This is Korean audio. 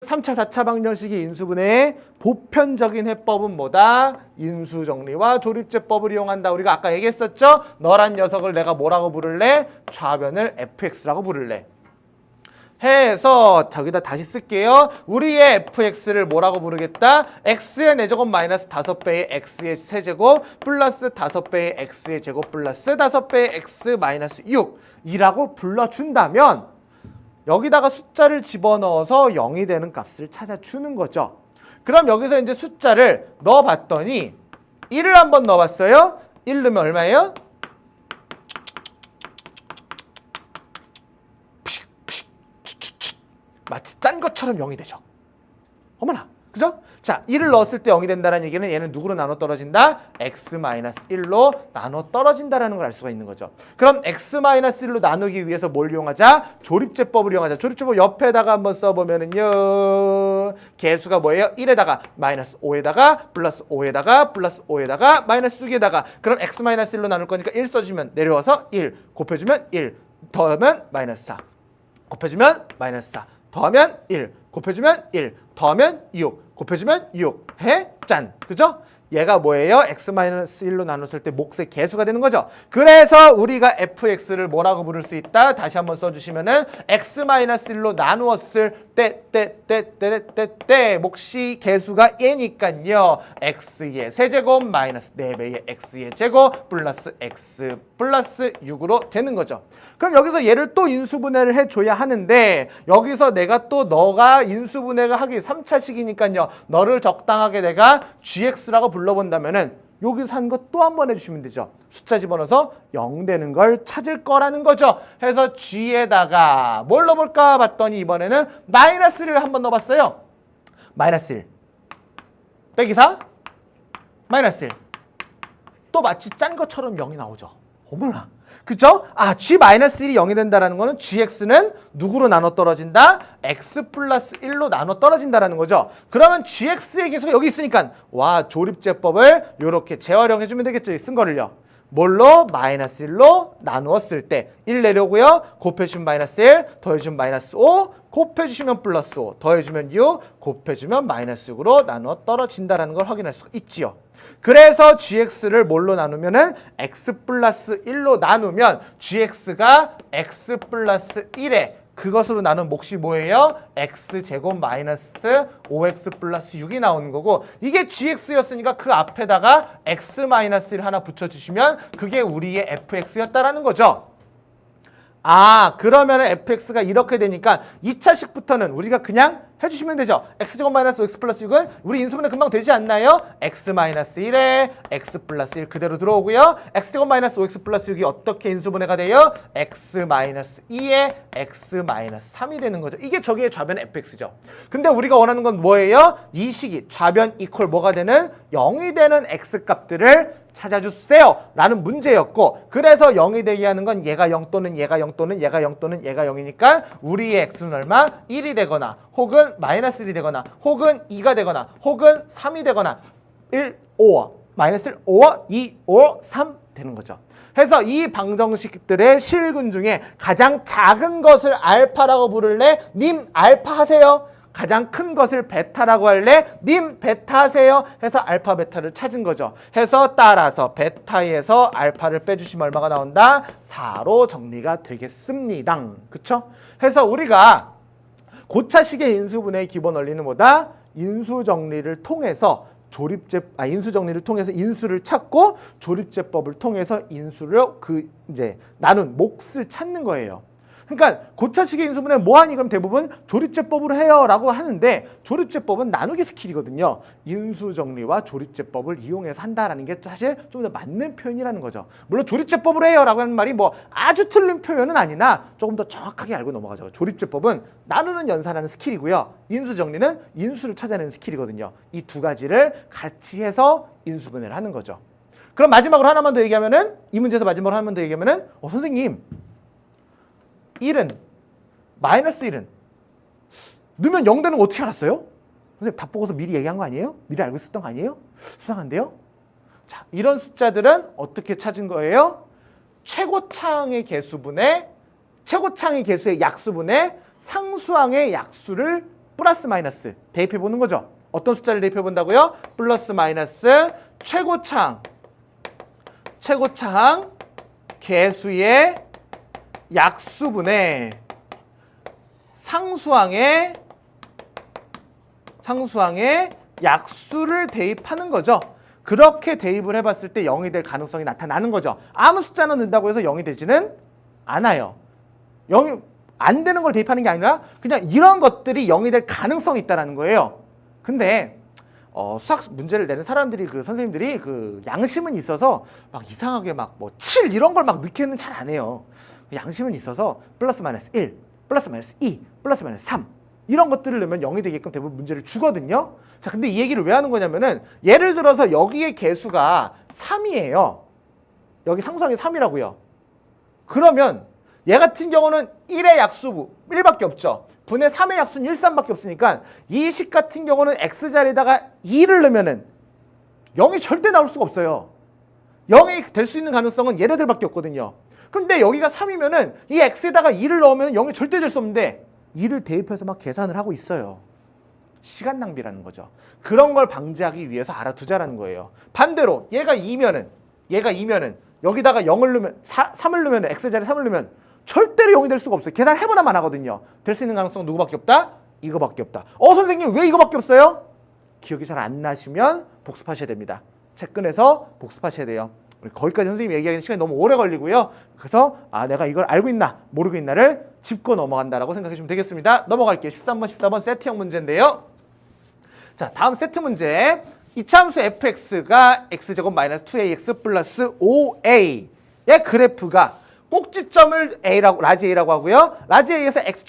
3차, 4차 방정식의 인수분해의 보편적인 해법은 뭐다? 인수정리와 조립제법을 이용한다. 우리가 아까 얘기했었죠? 너란 녀석을 내가 뭐라고 부를래? 좌변을 fx라고 부를래. 해서 저기다 다시 쓸게요. 우리의 fx를 뭐라고 부르겠다? x의 4제곱 마이너스 5배의 x의 세제곱 플러스 5배의 x의 제곱 플러스 5배의 x 마이너스 6이라고 불러준다면 여기다가 숫자를 집어넣어서 0이 되는 값을 찾아주는 거죠. 그럼 여기서 이제 숫자를 넣어봤더니 1을 한번 넣어봤어요. 1 넣으면 얼마예요? 마치 짠 것처럼 0이 되죠. 어머나, 그죠? 자, 1을 넣었을 때 0이 된다는 얘기는 얘는 누구로 나눠 떨어진다? x-1로 나눠 떨어진다라는 걸 알 수가 있는 거죠. 그럼 x-1로 나누기 위해서 뭘 이용하자? 조립제법을 이용하자. 조립제법 옆에다가 한번 써보면은요. 개수가 뭐예요? 1에다가 마이너스 5에다가 플러스 5에다가 플러스 5에다가 마이너스 6에다가 그럼 x-1로 나눌 거니까 1 써주면 내려와서 1 곱해주면 1 더하면 마이너스 4 곱해주면 마이너스 4 더하면 1, 곱해주면 1, 더하면 6, 곱해주면 6, 해? 짠! 그죠? 얘가 뭐예요? x-1로 나눴을 때 몫의 개수가 되는 거죠. 그래서 우리가 fx를 뭐라고 부를 수 있다? 다시 한번 써주시면은 x-1로 나누었을 때 몫이 개수가 얘니까요. x의 세제곱 마이너스 4배의 x의 제곱 플러스 x 플러스 6으로 되는 거죠. 그럼 여기서 얘를 또 인수분해를 해줘야 하는데 여기서 내가 또 너가 인수분해가 하기 3차식이니까요. 너를 적당하게 내가 gx라고 불러본다면은 여기서 한 거 또 한 번 해주시면 되죠. 숫자 집어넣어서 0 되는 걸 찾을 거라는 거죠. 해서 g에다가 뭘 넣어볼까 봤더니 이번에는 마이너스를 한번 넣어봤어요. 마이너스 1 빼기 4 마이너스 1 또 마치 짠 것처럼 0이 나오죠. 어머나. 그죠? 아, g-1이 0이 된다는 거는 gx는 누구로 나눠 떨어진다? x 플러스 1로 나눠 떨어진다는 거죠. 그러면 gx의 개수가 여기 있으니까 와, 조립제법을 이렇게 재활용해주면 되겠죠. 쓴 거를요. 뭘로? 마이너스 1로 나누었을 때 1 내려고요. 곱해주면 마이너스 1, 더해주면 마이너스 5, 곱해주시면 플러스 5, 더해주면 6, 곱해주면 마이너스 6으로 나누어 떨어진다는 걸 확인할 수가 있지요. 그래서 gx를 뭘로 나누면은 x 플러스 1로 나누면 gx가 x 플러스 1에 그것으로 나눈 몫이 뭐예요? x제곱 마이너스 5x 플러스 6이 나오는 거고 이게 gx였으니까 그 앞에다가 x 마이너스 1 하나 붙여주시면 그게 우리의 fx였다라는 거죠. 아, 그러면 fx가 이렇게 되니까 2차식부터는 우리가 그냥 해주시면 되죠. x제곱 마이너스 x 플러스 6은 우리 인수분해 금방 되지 않나요? x 마이너스 1에 x 플러스 1 그대로 들어오고요. x제곱 마이너스 5x 플러스 6이 어떻게 인수분해가 돼요? x 마이너스 2에 x 마이너스 3이 되는 거죠. 이게 저기의 좌변 fx죠. 근데 우리가 원하는 건 뭐예요? 이 식이 좌변 이퀄 뭐가 되는? 0이 되는 x 값들을 찾아주세요 라는 문제였고 그래서 0이 되게 하는 건 얘가 0 또는 얘가 0 또는 얘가 0 또는 얘가 0이니까 우리의 x는 얼마? 1이 되거나 혹은 마이너스 1이 되거나 혹은 2가 되거나 혹은 3이 되거나 1, 5, 마이너스 1, 5, 2, 5, 3 되는 거죠. 그래서 이 방정식들의 실근 중에 가장 작은 것을 알파라고 부를래? 님 알파 하세요. 가장 큰 것을 베타라고 할래? 님 베타 하세요. 해서 알파 베타를 찾은 거죠. 해서 따라서 베타에서 알파를 빼주시면 얼마가 나온다? 4로 정리가 되겠습니다. 그쵸? 해서 우리가 고차식의 인수분해의 기본 원리는 뭐다? 인수정리를 통해서 인수정리를 통해서 인수를 찾고 조립제법을 통해서 인수를 나눈 몫을 찾는 거예요. 그러니까 고차식의 인수분해 뭐하니? 그럼 대부분 조립제법으로 해요 라고 하는데 조립제법은 나누기 스킬이거든요. 인수정리와 조립제법을 이용해서 한다라는 게 사실 좀 더 맞는 표현이라는 거죠. 물론 조립제법으로 해요 라고 하는 말이 뭐 아주 틀린 표현은 아니나 조금 더 정확하게 알고 넘어가죠. 조립제법은 나누는 연산하는 스킬이고요. 인수정리는 인수를 찾아내는 스킬이거든요. 이 두 가지를 같이 해서 인수분해를 하는 거죠. 그럼 마지막으로 하나만 더 얘기하면은 이 문제에서 마지막으로 하나만 더 얘기하면은 선생님 1은 마이너스 1은 넣으면 0 되는 거 어떻게 알았어요? 선생님 답 보고서 미리 얘기한 거 아니에요? 미리 알고 있었던 거 아니에요? 수상한데요? 자, 이런 숫자들은 어떻게 찾은 거예요? 최고차항의 개수분의 최고차항의 개수의 약수분의 상수항의 약수를 플러스 마이너스 대입해 보는 거죠. 어떤 숫자를 대입해 본다고요? 플러스 마이너스 최고창 개수의 약수분의 상수항의 약수를 대입하는 거죠. 그렇게 대입을 해봤을 때 0이 될 가능성이 나타나는 거죠. 아무 숫자는 넣는다고 해서 0이 되지는 않아요. 0이 안 되는 걸 대입하는 게 아니라 그냥 이런 것들이 0이 될 가능성이 있다는 거예요. 근데 수학 문제를 내는 사람들이 선생님들이 양심은 있어서 막 이상하게 막 뭐 7 이런 걸 막 넣기는 잘 안 해요. 양심은 있어서 플러스 마이너스 1, 플러스 마이너스 2, 플러스 마이너스 3 이런 것들을 넣으면 0이 되게끔 대부분 문제를 주거든요. 자, 근데 이 얘기를 왜 하는 거냐면은 예를 들어서 여기의 개수가 3이에요. 여기 상수항이 3이라고요. 그러면 얘 같은 경우는 1의 약수부 1밖에 없죠. 분의 3의 약수는 1, 3밖에 없으니까 이 식 같은 경우는 x자리에다가 2를 넣으면은 0이 절대 나올 수가 없어요. 0이 될 수 있는 가능성은 얘네들밖에 없거든요. 근데 여기가 3이면은 이 x에다가 2를 넣으면 0이 절대 될 수 없는데 2를 대입해서 막 계산을 하고 있어요. 시간 낭비라는 거죠. 그런 걸 방지하기 위해서 알아두자라는 거예요. 반대로 얘가 2면은 여기다가 0을 넣으면 3을 넣으면 x자리 3을 넣으면 절대로 0이 될 수가 없어요. 계산해보나만 하거든요. 될 수 있는 가능성은 누구밖에 없다? 이거밖에 없다. 선생님 왜 이거밖에 없어요? 기억이 잘 안 나시면 복습하셔야 됩니다. 책 꺼내서 복습하셔야 돼요. 거기까지 선생님이 얘기하기는 시간이 너무 오래 걸리고요. 그래서 내가 이걸 알고 있나 모르고 있나를 짚고 넘어간다라고 생각해 주시면 되겠습니다. 넘어갈게요. 13번, 14번 세트형 문제인데요. 자, 다음 세트 문제. 이차함수 fx가 x제곱 마이너스 2ax 플러스 5a의 그래프가 꼭지점을 A라고, 라지 A라고 하고요. 라지 A에서 X